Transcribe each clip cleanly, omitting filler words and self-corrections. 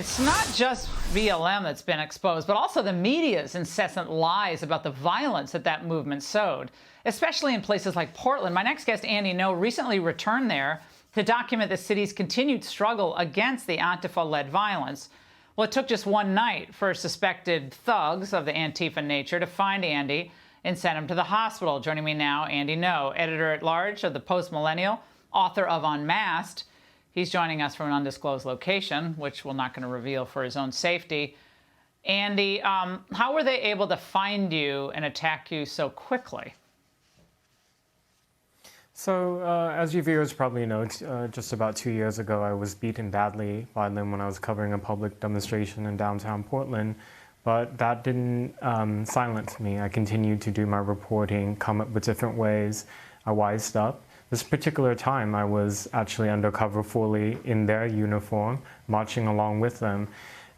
It's not just BLM that's been exposed, but also the media's incessant lies about the violence that movement sowed, especially in places like Portland. My next guest, Andy No, recently returned there to document the city's continued struggle against the Antifa-led violence. Well, it took just one night for suspected thugs of the Antifa nature to find Andy and send him to the hospital. Joining me now, Andy No, editor-at-large of the Post-Millennial, author of Unmasked. He's joining us from an undisclosed location, which we're not going to reveal for his own safety. Andy, how were they able to find you and attack you so quickly? So, as you viewers probably know, just about 2 years ago, I was beaten badly by them when I was covering a public demonstration in downtown Portland. But that didn't silence me. I continued to do my reporting, come up with different ways. I wised up. This particular time, I was actually undercover fully in their uniform, marching along with them.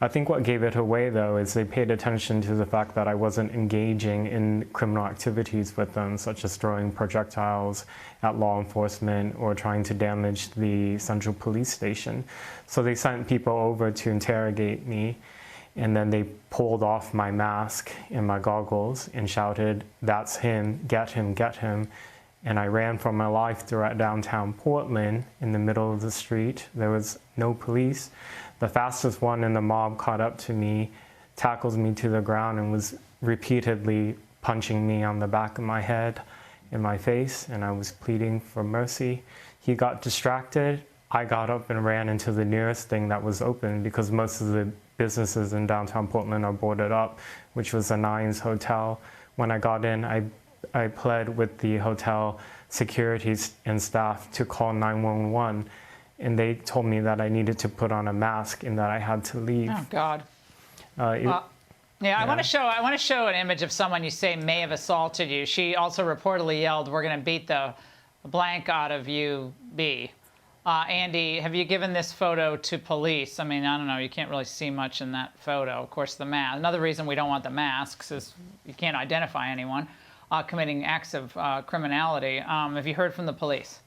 I think what gave it away, though, is they paid attention to the fact that I wasn't engaging in criminal activities with them, such as throwing projectiles at law enforcement or trying to damage the central police station. So they sent people over to interrogate me, and then they pulled off my mask and my goggles and shouted, "That's him, get him, get him." And I ran for my life throughout downtown Portland in the middle of the street. There was no police. The fastest one in the mob caught up to me, tackled me to the ground, and was repeatedly punching me on the back of my head and my face, and I was pleading for mercy. He got distracted. I got up and ran into the nearest thing that was open because most of the businesses in downtown Portland are boarded up, which was a Nines hotel. When I got in, I pled with the hotel security and staff to call 911, and they told me that I needed to put on a mask and that I had to leave. Oh God! Yeah, I want to show an image of someone you say may have assaulted you. She also reportedly yelled, "We're going to beat the blank out of you, B." Andy, have you given this photo to police? I mean, I don't know. You can't really see much in that photo. Of course, the mask. Another reason we don't want the masks is you can't identify anyone committing acts of criminality. Have you heard from the police?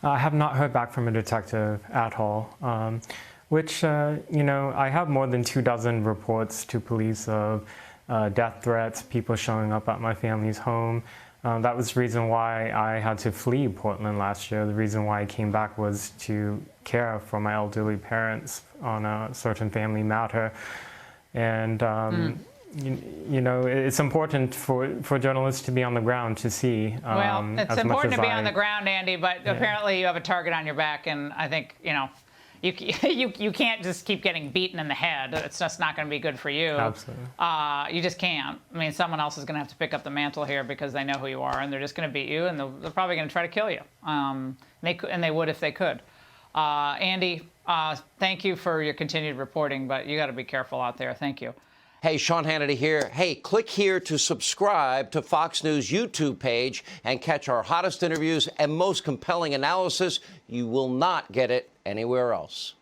I have not heard back from a detective at all, which, I have more than 24 reports to police of death threats, people showing up at my family's home. That was the reason why I had to flee Portland last year. The reason why I came back was to care for my elderly parents on a certain family matter. And it's important for journalists to be on the ground to see. Well, it's important to be on the ground, Andy, but apparently you have a target on your back, and I think, you can't just keep getting beaten in the head. It's just not going to be good for you. Absolutely. You just can't. I mean, someone else is going to have to pick up the mantle here because they know who you are, and they're just going to beat you, and they're probably going to try to kill you. And they would if they could. Andy, thank you for your continued reporting, but you got to be careful out there. Thank you. Hey, Sean Hannity here. Hey, click here to subscribe to Fox News YouTube page and catch our hottest interviews and most compelling analysis. You will not get it anywhere else.